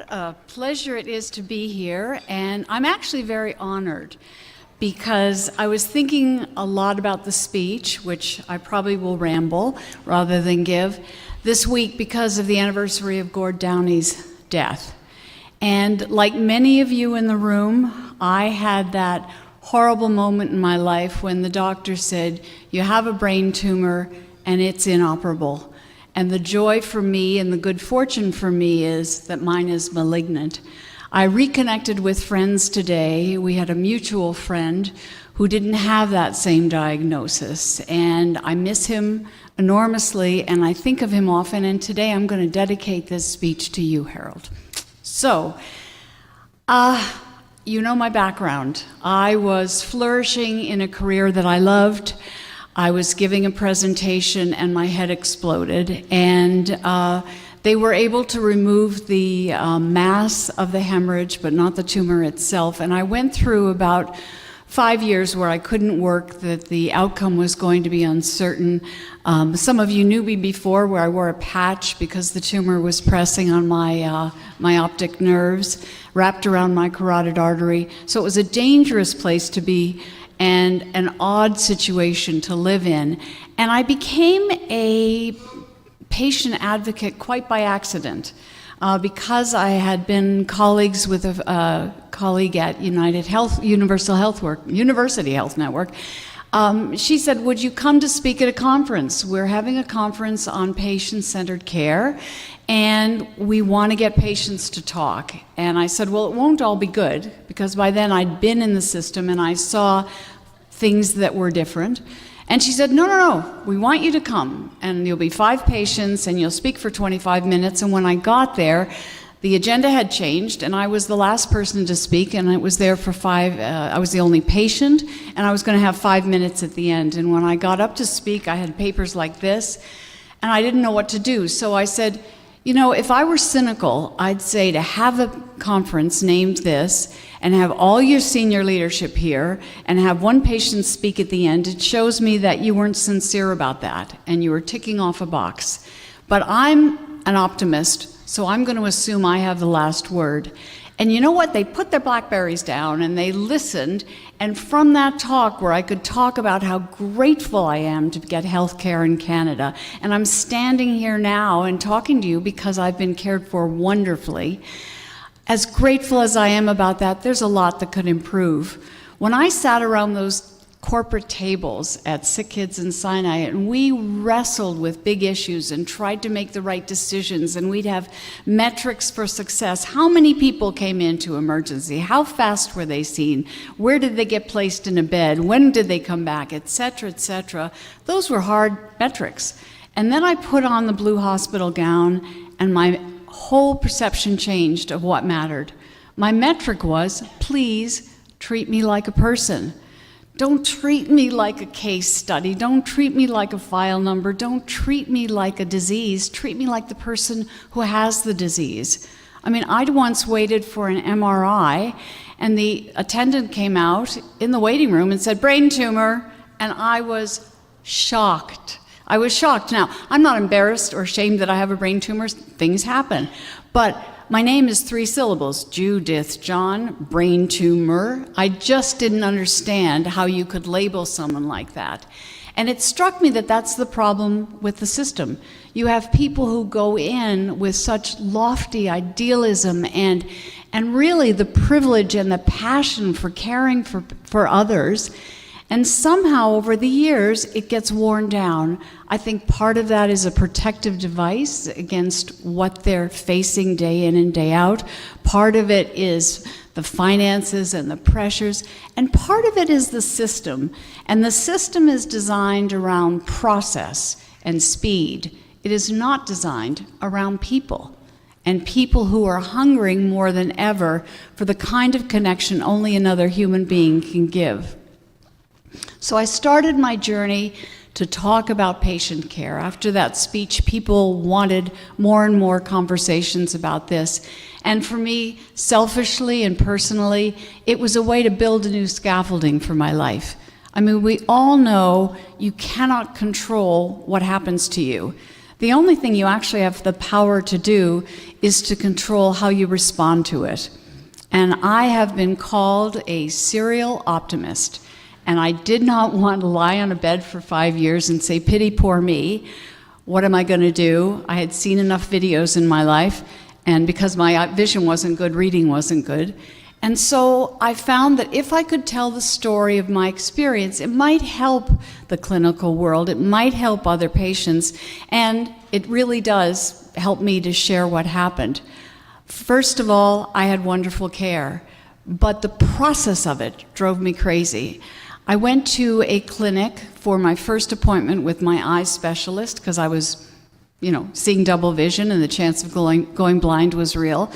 What a pleasure it is to be here, and I'm actually very honored because I was thinking a lot about the speech, which I probably will ramble rather than give, this week because of the anniversary of Gord Downey's death. And like many of you in the room, I had that horrible moment in my life when the doctor said, "You have a brain tumor and it's inoperable." And the joy for me and the good fortune for me is that mine is malignant. I reconnected with friends today. We had a mutual friend who didn't have that same diagnosis, and I miss him enormously, and I think of him often, and today I'm going to dedicate this speech to you, Harold. So, you know my background. I was flourishing in a career that I loved. I was giving a presentation and my head exploded, and they were able to remove the mass of the hemorrhage, but not the tumor itself. And I went through about 5 years where I couldn't work, that the outcome was going to be uncertain. Some of you knew me before, where I wore a patch because the tumor was pressing on my optic nerves, wrapped around my carotid artery. So it was a dangerous place to be and an odd situation to live in. And I became a patient advocate quite by accident because I had been colleagues with a colleague at University Health Network. She said, "Would you come to speak at a conference? We're having a conference on patient-centered care, and we want to get patients to talk." And I said, "Well, it won't all be good," because by then I'd been in the system and I saw things that were different. And she said, no, we want you to come, and you'll be 5 patients, and you'll speak for 25 minutes. And when I got there, the agenda had changed, and I was the last person to speak, and it was there for 5, I was the only patient, and I was going to have 5 minutes at the end. And when I got up to speak, I had papers like this, and I didn't know what to do. So I said, you know, if I were cynical, I'd say to have a conference named this and have all your senior leadership here and have one patient speak at the end, it shows me that you weren't sincere about that and you were ticking off a box. But I'm an optimist, so I'm going to assume I have the last word. And you know what? They put their Blackberries down and they listened, and from that talk where I could talk about how grateful I am to get health care in Canada, and I'm standing here now and talking to you because I've been cared for wonderfully, as grateful as I am about that, there's a lot that could improve. When I sat around those corporate tables at SickKids and Sinai, and we wrestled with big issues and tried to make the right decisions, and we'd have metrics for success. How many people came into emergency? How fast were they seen? Where did they get placed in a bed? When did they come back? Et cetera, et cetera. Those were hard metrics. And then I put on the blue hospital gown, and my whole perception changed of what mattered. My metric was, please treat me like a person. Don't treat me like a case study. Don't treat me like a file number. Don't treat me like a disease. Treat me like the person who has the disease. I mean, I'd once waited for an MRI, and the attendant came out in the waiting room and said, "Brain tumor," and I was shocked. I was shocked. Now, I'm not embarrassed or ashamed that I have a brain tumor. Things happen. But my name is 3 syllables, Judith John, brain tumor. I just didn't understand how you could label someone like that. And it struck me that that's the problem with the system. You have people who go in with such lofty idealism and really the privilege and the passion for caring for others. And somehow over the years, it gets worn down. I think part of that is a protective device against what they're facing day in and day out. Part of it is the finances and the pressures. And part of it is the system. And the system is designed around process and speed. It is not designed around people. And people who are hungering more than ever for the kind of connection only another human being can give. So I started my journey to talk about patient care. After that speech, people wanted more and more conversations about this. And for me, selfishly and personally, it was a way to build a new scaffolding for my life. I mean, we all know you cannot control what happens to you. The only thing you actually have the power to do is to control how you respond to it. And I have been called a serial optimist. And I did not want to lie on a bed for 5 years and say, pity poor me. What am I going to do? I had seen enough videos in my life, and because my vision wasn't good, reading wasn't good. And so I found that if I could tell the story of my experience, it might help the clinical world, it might help other patients, and it really does help me to share what happened. First of all, I had wonderful care, but the process of it drove me crazy. I went to a clinic for my first appointment with my eye specialist because I was, seeing double vision and the chance of going blind was real.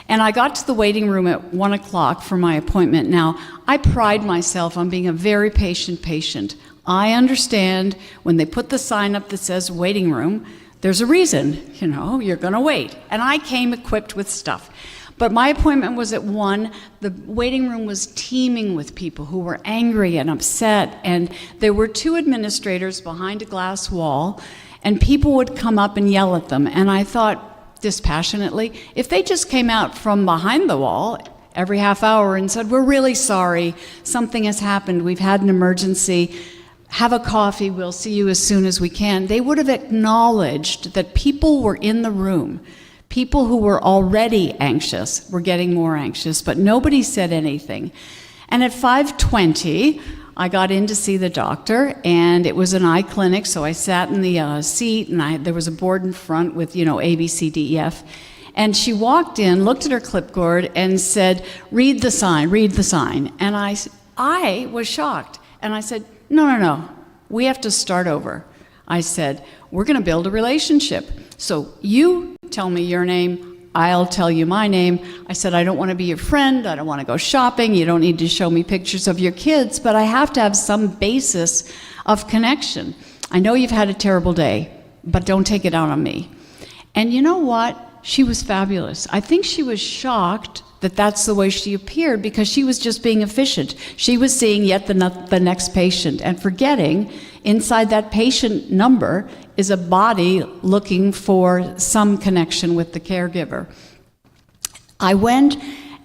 And I got to the waiting room at 1 o'clock for my appointment. Now, I pride myself on being a very patient patient. I understand when they put the sign up that says waiting room, there's a reason, you're gonna wait. And I came equipped with stuff. But my appointment was at 1. The waiting room was teeming with people who were angry and upset, and there were 2 administrators behind a glass wall, and people would come up and yell at them. And I thought, dispassionately, if they just came out from behind the wall every half hour and said, we're really sorry, something has happened, we've had an emergency, have a coffee, we'll see you as soon as we can, they would have acknowledged that people were in the room. People who were already anxious were getting more anxious, but nobody said anything. And at 5:20, I got in to see the doctor, and it was an eye clinic, so I sat in the seat, and there was a board in front with, A, B, C, D, E, F. And she walked in, looked at her clipboard, and said, read the sign, read the sign. And I was shocked. And I said, no, we have to start over. I said, we're going to build a relationship. So you tell me your name, I'll tell you my name. I said, I don't want to be your friend, I don't want to go shopping, you don't need to show me pictures of your kids, but I have to have some basis of connection. I know you've had a terrible day, but don't take it out on me. And you know what? She was fabulous. I think she was shocked that that's the way she appeared because she was just being efficient. She was seeing yet the next patient and forgetting inside that patient number is a body looking for some connection with the caregiver. I went,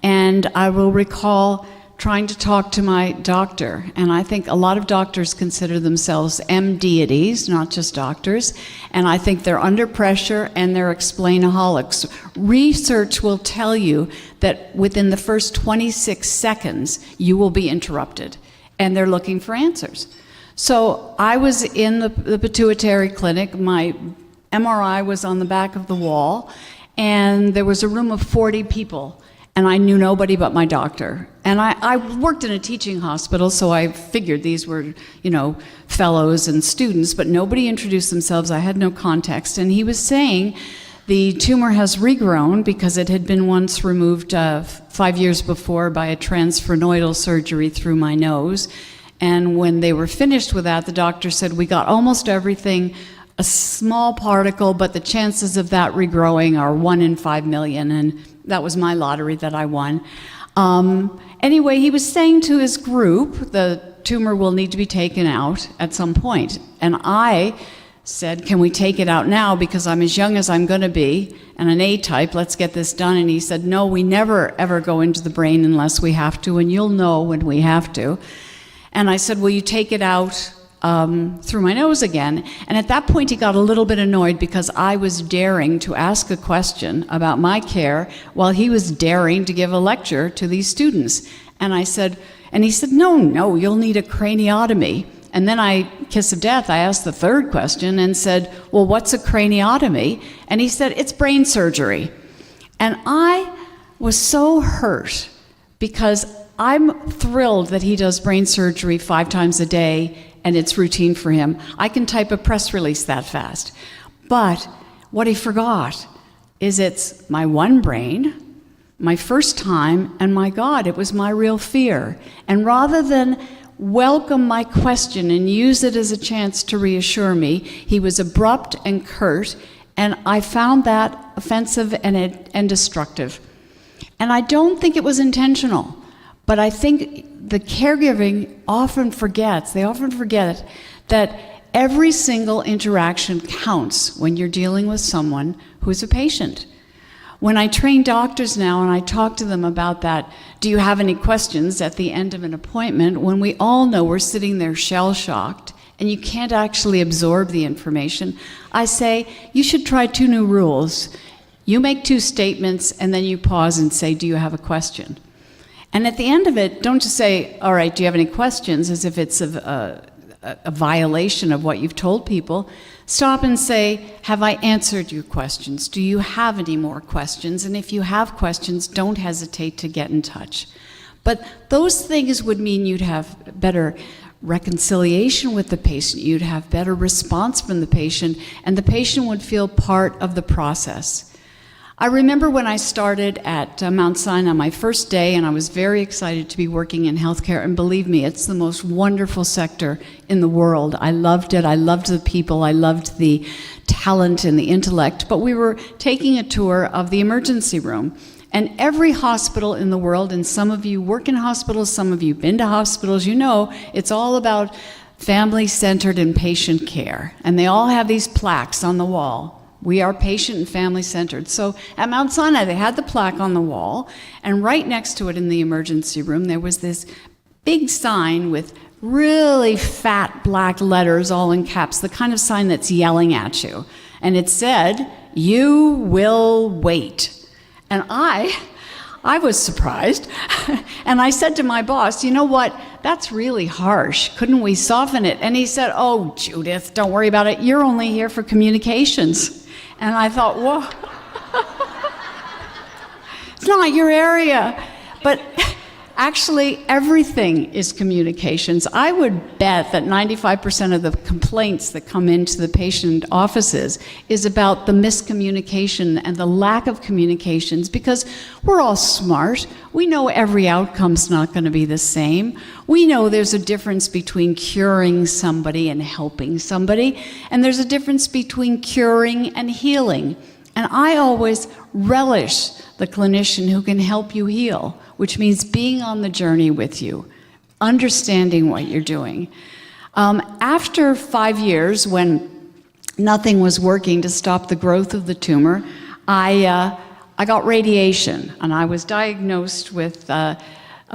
and I will recall trying to talk to my doctor, and I think a lot of doctors consider themselves M-deities, not just doctors, and I think they're under pressure and they're explainaholics. Research will tell you that within the first 26 seconds, you will be interrupted, and they're looking for answers. So I was in the pituitary clinic, my MRI was on the back of the wall, and there was a room of 40 people, and I knew nobody but my doctor. And I worked in a teaching hospital, so I figured these were, fellows and students, but nobody introduced themselves, I had no context. And he was saying the tumor has regrown because it had been once removed 5 years before by a transsphenoidal surgery through my nose. And when they were finished with that, the doctor said, we got almost everything, a small particle, but the chances of that regrowing are 1 in 5 million, and that was my lottery that I won. Anyway, he was saying to his group, the tumor will need to be taken out at some point. And I said, can we take it out now, because I'm as young as I'm going to be, and an A-type, let's get this done. And he said, no, we never, ever go into the brain unless we have to, and you'll know when we have to. And I said, will you take it out through my nose again? And at that point, he got a little bit annoyed because I was daring to ask a question about my care while he was daring to give a lecture to these students. And he said, no, you'll need a craniotomy. And then I, kiss of death, I asked the third question and said, well, what's a craniotomy? And he said, it's brain surgery. And I was so hurt because I'm thrilled that he does brain surgery 5 times a day and it's routine for him. I can type a press release that fast. But what he forgot is it's my one brain, my first time, and my God, it was my real fear. And rather than welcome my question and use it as a chance to reassure me, he was abrupt and curt, and I found that offensive and destructive. And I don't think it was intentional. But I think the caregiving often forget that every single interaction counts when you're dealing with someone who's a patient. When I train doctors now and I talk to them about that, do you have any questions at the end of an appointment, when we all know we're sitting there shell-shocked and you can't actually absorb the information, I say, you should try 2 new rules. You make 2 statements and then you pause and say, do you have a question? And at the end of it, don't just say, all right, do you have any questions, as if it's a violation of what you've told people. Stop and say, have I answered your questions? Do you have any more questions? And if you have questions, don't hesitate to get in touch. But those things would mean you'd have better reconciliation with the patient, you'd have better response from the patient, and the patient would feel part of the process. I remember when I started at Mount Sinai, my first day, and I was very excited to be working in healthcare, and believe me, it's the most wonderful sector in the world. I loved it, I loved the people, I loved the talent and the intellect, but we were taking a tour of the emergency room. And every hospital in the world, and some of you work in hospitals, some of you have been to hospitals, you know, it's all about family-centered and patient care. And they all have these plaques on the wall. We are patient and family-centered. So at Mount Sinai, they had the plaque on the wall, and right next to it in the emergency room, there was this big sign with really fat black letters, all in caps, the kind of sign that's yelling at you. And it said, "You will wait." And I was surprised, and I said to my boss, you know what, that's really harsh. Couldn't we soften it? And he said, oh, Judith, don't worry about it. You're only here for communications. And I thought, whoa, it's not your area. But actually, everything is communications. I would bet that 95% of the complaints that come into the patient offices is about the miscommunication and the lack of communications, because we're all smart. We know every outcome's not going to be the same. We know there's a difference between curing somebody and helping somebody, and there's a difference between curing and healing. And I always relish the clinician who can help you heal, which means being on the journey with you, understanding what you're doing. After 5 years, when nothing was working to stop the growth of the tumor, I got radiation, and I was diagnosed with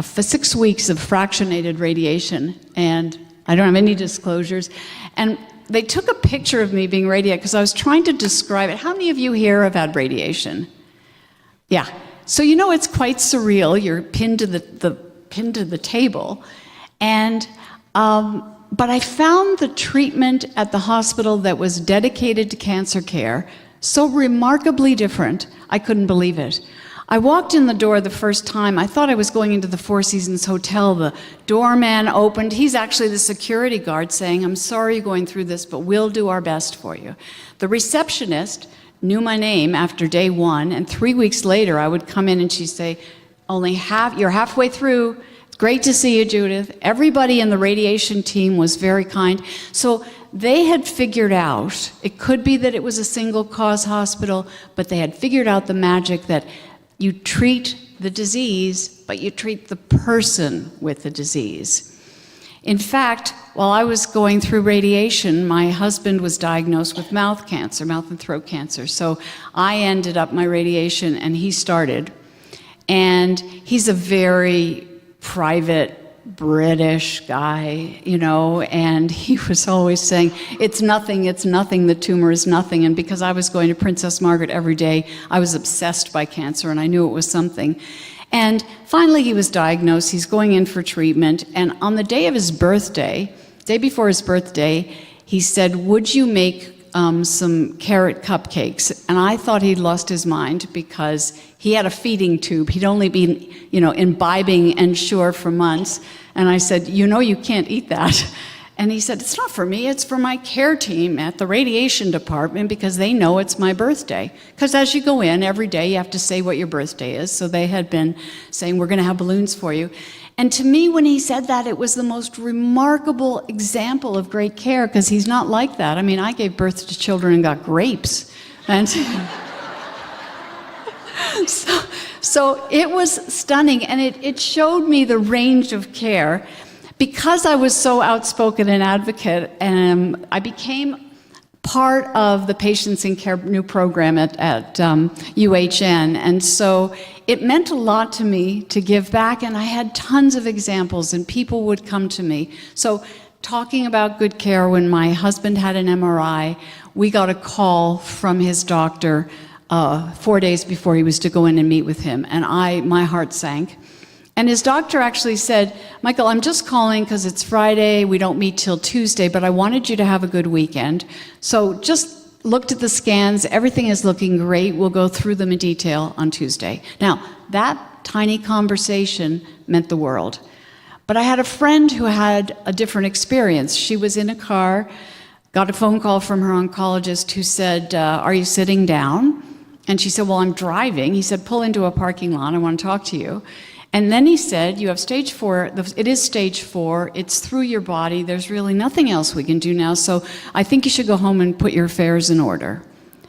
6 weeks of fractionated radiation, and I don't have any disclosures. And they took a picture of me being radiated because I was trying to describe it. How many of you here have had radiation? Yeah. So you know it's quite surreal. You're pinned to the table, and but I found the treatment at the hospital that was dedicated to cancer care so remarkably different. I couldn't believe it. I walked in the door the first time. I thought I was going into the Four Seasons Hotel. The doorman opened. He's actually the security guard saying, "I'm sorry you're going through this, but we'll do our best for you." The receptionist knew my name after day 1, and 3 weeks later I would come in and she'd say, you're halfway through. It's great to see you, Judith. Everybody in the radiation team was very kind. So they had figured out, it could be that it was a single cause hospital, but they had figured out the magic that you treat the disease, but you treat the person with the disease. In fact, while I was going through radiation, my husband was diagnosed with mouth cancer, mouth and throat cancer. So I ended up my radiation and he started. And he's a very private British guy, you know, and he was always saying, it's nothing, the tumor is nothing. And because I was going to Princess Margaret every day, I was obsessed by cancer and I knew it was something. And finally he was diagnosed, he's going in for treatment, and on the day of his birthday, day before his birthday, he said, would you make some carrot cupcakes? And I thought he'd lost his mind because he had a feeding tube. He'd only been, imbibing Ensure for months. And I said, you can't eat that. And he said, it's not for me, it's for my care team at the radiation department because they know it's my birthday. Because as you go in every day, you have to say what your birthday is. So they had been saying, we're going to have balloons for you. And to me, when he said that, it was the most remarkable example of great care because he's not like that. I mean, I gave birth to children and got grapes. And so it was stunning, and it showed me the range of care. Because I was so outspoken and advocate, I became part of the Patients in Care new program at UHN, and so it meant a lot to me to give back, and I had tons of examples, and people would come to me. So talking about good care, when my husband had an MRI, we got a call from his doctor 4 days before he was to go in and meet with him, and my heart sank. And his doctor actually said, Michael, I'm just calling because it's Friday, we don't meet till Tuesday, but I wanted you to have a good weekend. So just looked at the scans, everything is looking great, we'll go through them in detail on Tuesday. Now, that tiny conversation meant the world. But I had a friend who had a different experience. She was in a car, got a phone call from her oncologist who said, are you sitting down? And she said, well, I'm driving. He said, pull into a parking lot, I want to talk to you. And then he said, you have stage 4, it is stage 4, it's through your body, there's really nothing else we can do now, so I think you should go home and put your affairs in order.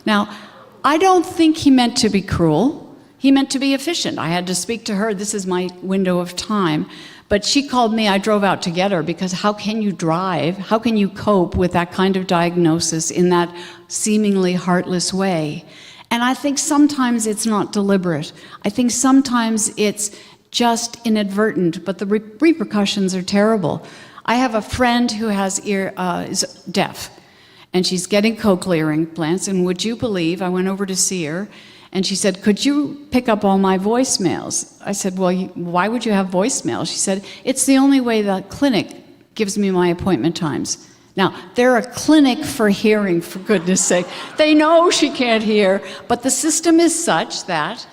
Now, I don't think he meant to be cruel, he meant to be efficient. I had to speak to her, this is my window of time. But she called me, I drove out to get her, because how can you drive, how can you cope with that kind of diagnosis in that seemingly heartless way? And I think sometimes it's not deliberate. I think sometimes it's just inadvertent, but the repercussions are terrible. I have a friend who is deaf, and she's getting cochlear implants, and would you believe, I went over to see her, and she said, could you pick up all my voicemails? I said, well, why would you have voicemails? She said, it's the only way the clinic gives me my appointment times. Now, they're a clinic for hearing, for goodness sake. They know she can't hear, but the system is such that,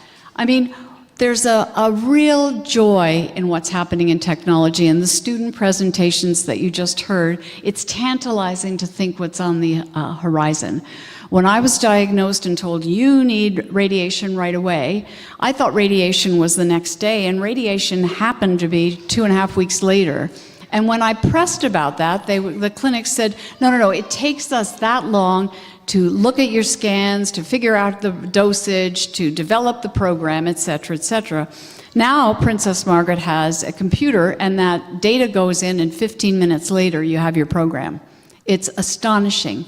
there's a real joy in what's happening in technology, and the student presentations that you just heard, it's tantalizing to think what's on the horizon. When I was diagnosed and told you need radiation right away, I thought radiation was the next day, and radiation happened to be 2.5 weeks later. And when I pressed about that, the clinic said, no, it takes us that long to look at your scans, to figure out the dosage, to develop the program, et cetera, et cetera. Now, Princess Margaret has a computer, and that data goes in, and 15 minutes later, you have your program. It's astonishing.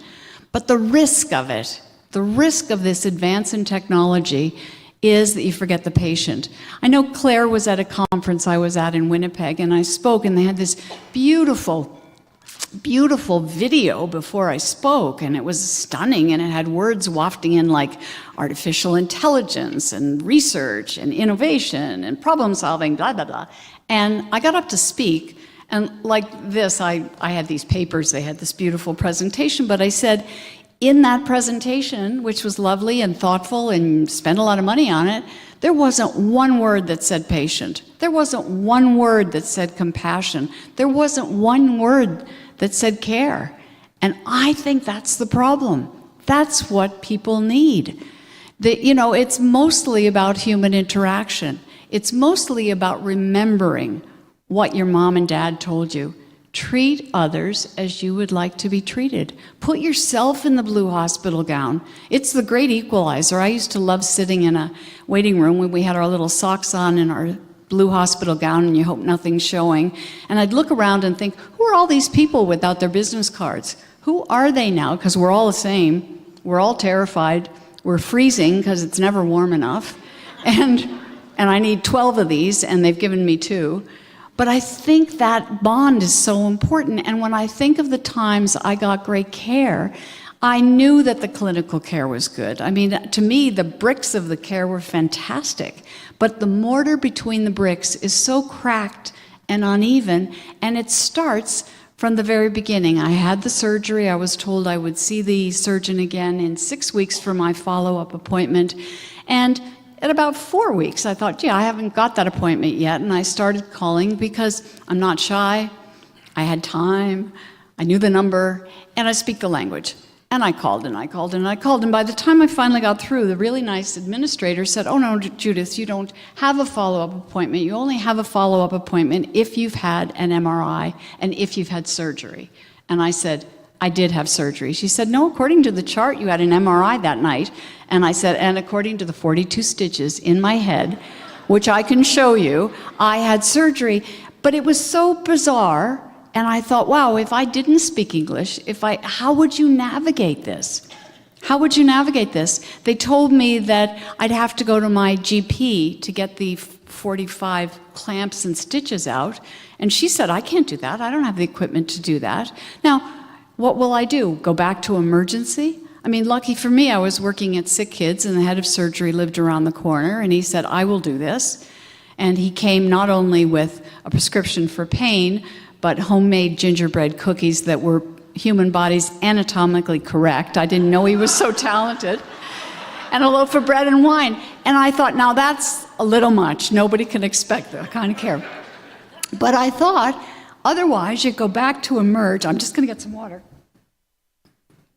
But the risk of it, the risk of this advance in technology, is that you forget the patient. I know Claire was at a conference I was at in Winnipeg, and I spoke, and they had this beautiful video before I spoke, and it was stunning, and it had words wafting in like artificial intelligence and research and innovation and problem solving, blah, blah, blah. And I got up to speak, and like this, I had these papers, they had this beautiful presentation, but I said, in that presentation, which was lovely and thoughtful and spent a lot of money on it, there wasn't one word that said patient. There wasn't one word that said compassion. There wasn't one word that said care. And I think that's the problem. That's what people need. It's mostly about human interaction. It's mostly about remembering what your mom and dad told you. Treat others as you would like to be treated. Put yourself in the blue hospital gown. It's the great equalizer. I used to love sitting in a waiting room when we had our little socks on and our blue hospital gown, and you hope nothing's showing. And I'd look around and think, who are all these people without their business cards? Who are they now? Because we're all the same. We're all terrified. We're freezing because it's never warm enough. And I need 12 of these, and they've given me 2. But I think that bond is so important. And when I think of the times I got great care, I knew that the clinical care was good. To me, the bricks of the care were fantastic. But the mortar between the bricks is so cracked and uneven, and it starts from the very beginning. I had the surgery. I was told I would see the surgeon again in 6 weeks for my follow-up appointment. And at about 4 weeks, I thought, I haven't got that appointment yet. And I started calling because I'm not shy. I had time. I knew the number. And I speak the language. And I called and I called and I called. And by the time I finally got through, the really nice administrator said, oh, no, Judith, you don't have a follow-up appointment. You only have a follow-up appointment if you've had an MRI and if you've had surgery. And I said, I did have surgery. She said, no, according to the chart, you had an MRI that night. And I said, and according to the 42 stitches in my head, which I can show you, I had surgery. But it was so bizarre, and I thought, wow, if I didn't speak English, how would you navigate this? How would you navigate this? They told me that I'd have to go to my GP to get the 45 clamps and stitches out, and she said, I can't do that. I don't have the equipment to do that. Now, what will I do? Go back to emergency? I mean, lucky for me, I was working at SickKids, and the head of surgery lived around the corner, and he said, I will do this. And he came not only with a prescription for pain, but homemade gingerbread cookies that were human bodies anatomically correct. I didn't know he was so talented. And a loaf of bread and wine. And I thought, now that's a little much. Nobody can expect that kind of care. But I thought, otherwise, you go back to emerge. I'm just going to get some water.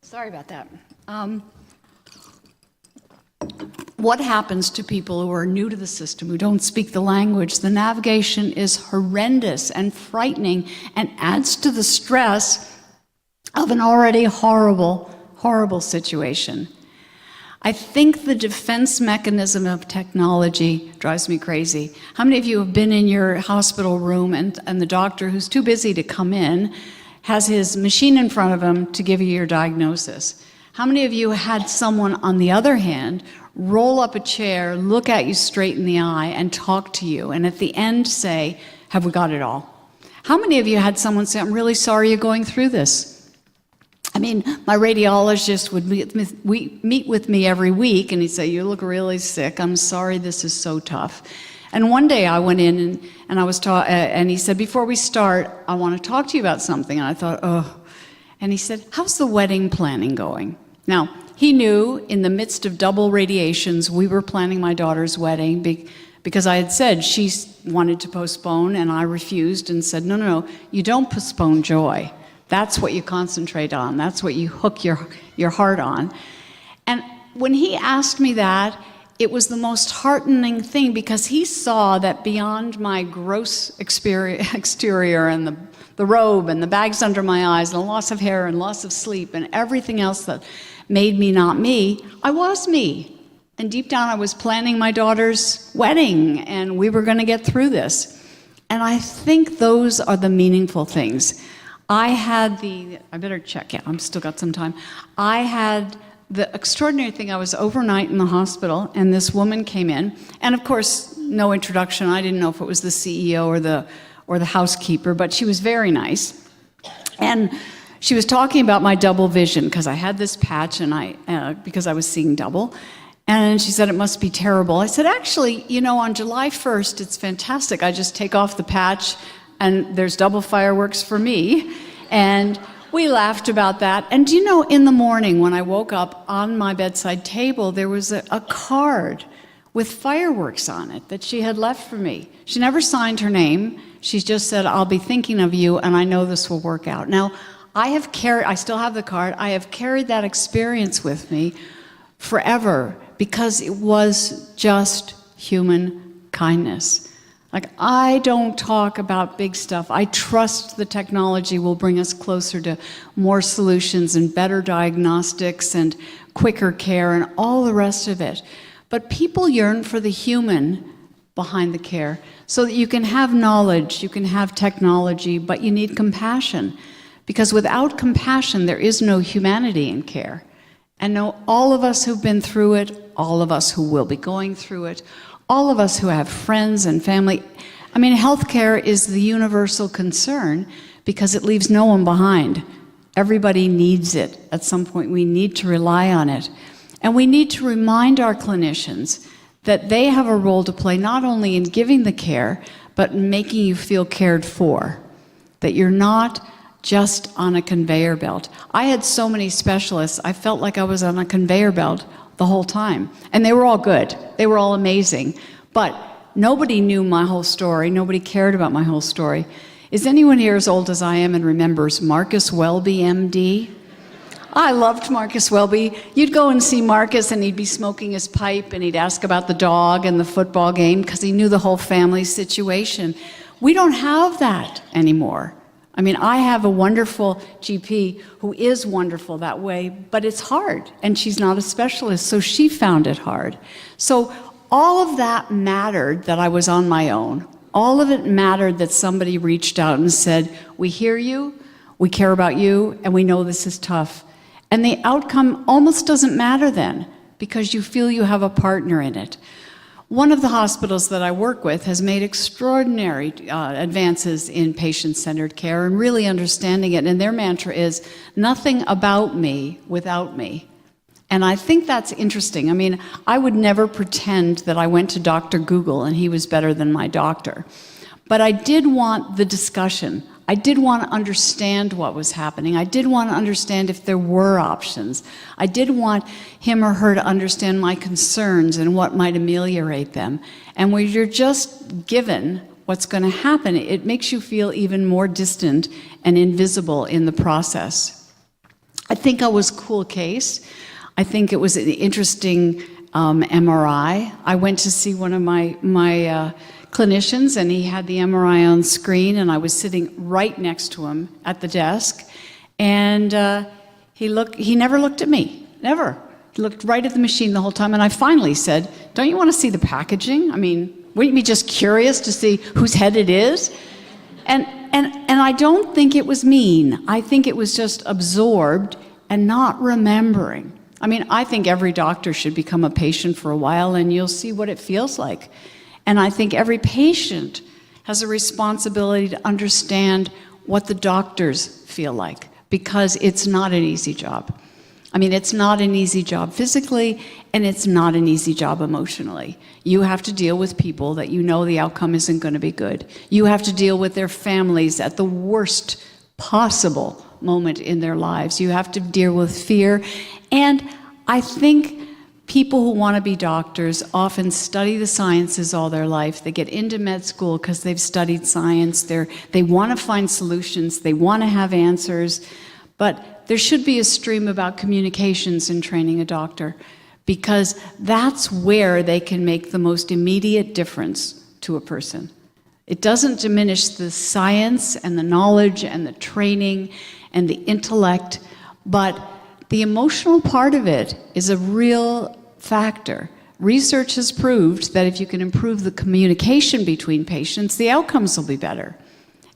Sorry about that. What happens to people who are new to the system, who don't speak the language? The navigation is horrendous and frightening and adds to the stress of an already horrible, horrible situation. I think the defense mechanism of technology drives me crazy. How many of you have been in your hospital room and the doctor, who's too busy to come in, has his machine in front of him to give you your diagnosis? How many of you had someone, on the other hand, roll up a chair, look at you straight in the eye, and talk to you, and at the end say, have we got it all? How many of you had someone say, I'm really sorry you're going through this? I mean, my radiologist would meet with me every week, and he'd say, you look really sick. I'm sorry this is so tough. And one day I went in and I was and he said, before we start, I want to talk to you about something. And I thought, oh. And he said, how's the wedding planning going? Now, he knew in the midst of double radiations, we were planning my daughter's wedding because I had said she wanted to postpone, and I refused and said, no, you don't postpone joy. That's what you concentrate on. That's what you hook your heart on. And when he asked me that, it was the most heartening thing, because he saw that beyond my gross exterior and the robe and the bags under my eyes and the loss of hair and loss of sleep and everything else that made me not me, I was me. And deep down I was planning my daughter's wedding, and we were going to get through this. And I think those are the meaningful things. I better check, yeah, I'm still got some time. I had the extraordinary thing, I was overnight in the hospital, and this woman came in, and of course, no introduction. I didn't know if it was the CEO or the housekeeper, but she was very nice. And she was talking about my double vision, because I had this patch, and because I was seeing double. And she said, it must be terrible. I said, actually, on July 1st, it's fantastic. I just take off the patch, and there's double fireworks for me. And we laughed about that. And in the morning when I woke up, on my bedside table, there was a card with fireworks on it that she had left for me. She never signed her name. She just said, I'll be thinking of you, and I know this will work out. Now, I still have the card. I have carried that experience with me forever, because it was just human kindness. Like, I don't talk about big stuff. I trust the technology will bring us closer to more solutions and better diagnostics and quicker care and all the rest of it. But people yearn for the human behind the care, so that you can have knowledge, you can have technology, but you need compassion. Because without compassion, there is no humanity in care. And all of us who've been through it, all of us who will be going through it, all of us who have friends and family. I mean, healthcare is the universal concern, because it leaves no one behind. Everybody needs it. At some point, we need to rely on it. And we need to remind our clinicians that they have a role to play, not only in giving the care, but in making you feel cared for. That you're not just on a conveyor belt. I had so many specialists, I felt like I was on a conveyor belt the whole time. And they were all good. They were all amazing. But nobody knew my whole story. Nobody cared about my whole story. Is anyone here as old as I am and remembers Marcus Welby, MD? I loved Marcus Welby. You'd go and see Marcus, and he'd be smoking his pipe, and he'd ask about the dog and the football game, because he knew the whole family situation. We don't have that anymore. I mean, I have a wonderful GP who is wonderful that way, but it's hard, and she's not a specialist, so she found it hard. So all of that mattered, that I was on my own. All of it mattered that somebody reached out and said, we hear you, we care about you, and we know this is tough. And the outcome almost doesn't matter then, because you feel you have a partner in it. One of the hospitals that I work with has made extraordinary advances in patient-centered care and really understanding it, and their mantra is, nothing about me without me. And I think that's interesting. I mean, I would never pretend that I went to Dr. Google and he was better than my doctor. But I did want the discussion. I did want to understand what was happening. I did want to understand if there were options. I did want him or her to understand my concerns and what might ameliorate them. And when you're just given what's going to happen, it makes you feel even more distant and invisible in the process. I think I was a cool case. I think it was an interesting MRI. I went to see one of my clinicians, and he had the MRI on screen, and I was sitting right next to him at the desk, and he never looked at me, never. He looked right at the machine the whole time, and I finally said, don't you want to see the packaging? I mean, wouldn't you be just curious to see whose head it is? And I don't think it was mean. I think it was just absorbed and not remembering. I mean, I think every doctor should become a patient for a while, and you'll see what it feels like. And I think every patient has a responsibility to understand what the doctors feel like, because it's not an easy job. I mean, it's not an easy job physically, and it's not an easy job emotionally. You have to deal with people that you know the outcome isn't going to be good. You have to deal with their families at the worst possible moment in their lives. You have to deal with fear. And I think people who want to be doctors often study the sciences all their life. They get into med school because they've studied science. They want to find solutions. They want to have answers. But there should be a stream about communications in training a doctor, because that's where they can make the most immediate difference to a person. It doesn't diminish the science and the knowledge and the training and the intellect, but the emotional part of it is a real factor. Research has proved that if you can improve the communication between patients, the outcomes will be better.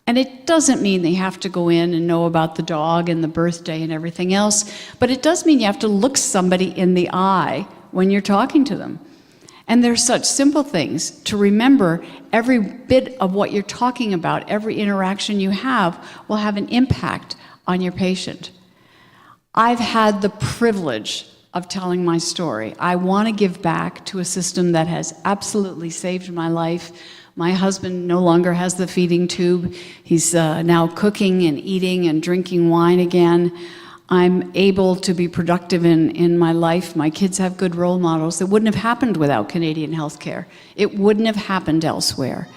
And it doesn't mean they have to go in and know about the dog and the birthday and everything else, but it does mean you have to look somebody in the eye when you're talking to them. And there's such simple things to remember. Every bit of what you're talking about, every interaction you have, will have an impact on your patient. I've had the privilege of telling my story. I want to give back to a system that has absolutely saved my life. My husband no longer has the feeding tube. He's now cooking and eating and drinking wine again. I'm able to be productive in my life. My kids have good role models. It wouldn't have happened without Canadian healthcare. It wouldn't have happened elsewhere.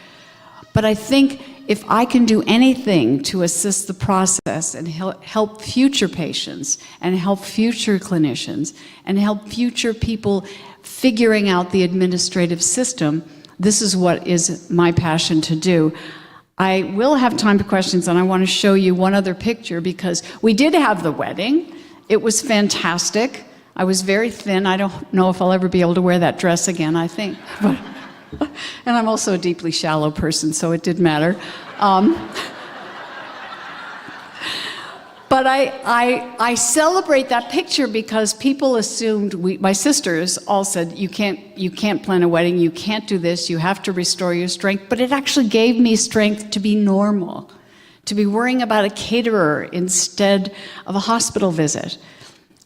But I think if I can do anything to assist the process and help future patients and help future clinicians and help future people figuring out the administrative system, this is what is my passion to do. I will have time for questions, and I want to show you one other picture, because we did have the wedding. It was fantastic. I was very thin. I don't know if I'll ever be able to wear that dress again, I think. But and I'm also a deeply shallow person, so it did matter. But I celebrate that picture because people assumed, my sisters all said, you can't plan a wedding, you can't do this, you have to restore your strength. But it actually gave me strength to be normal, to be worrying about a caterer instead of a hospital visit.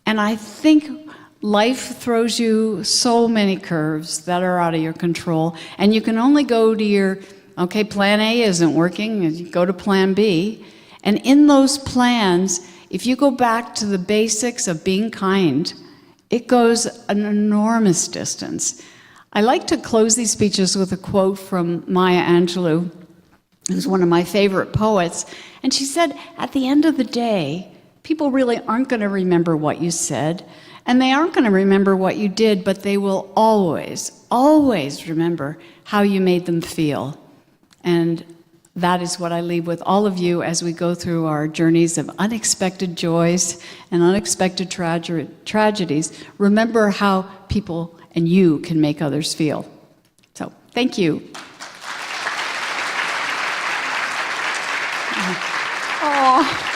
And I think life throws you so many curves that are out of your control, and you can only go to your, okay, plan A isn't working, you go to plan B. And in those plans, if you go back to the basics of being kind, it goes an enormous distance. I like to close these speeches with a quote from Maya Angelou, who's one of my favorite poets. And she said, at the end of the day, people really aren't going to remember what you said, and they aren't going to remember what you did, but they will always, always remember how you made them feel. And that is what I leave with all of you as we go through our journeys of unexpected joys and unexpected tragedies. Remember how people and you can make others feel. So, thank you. Yeah.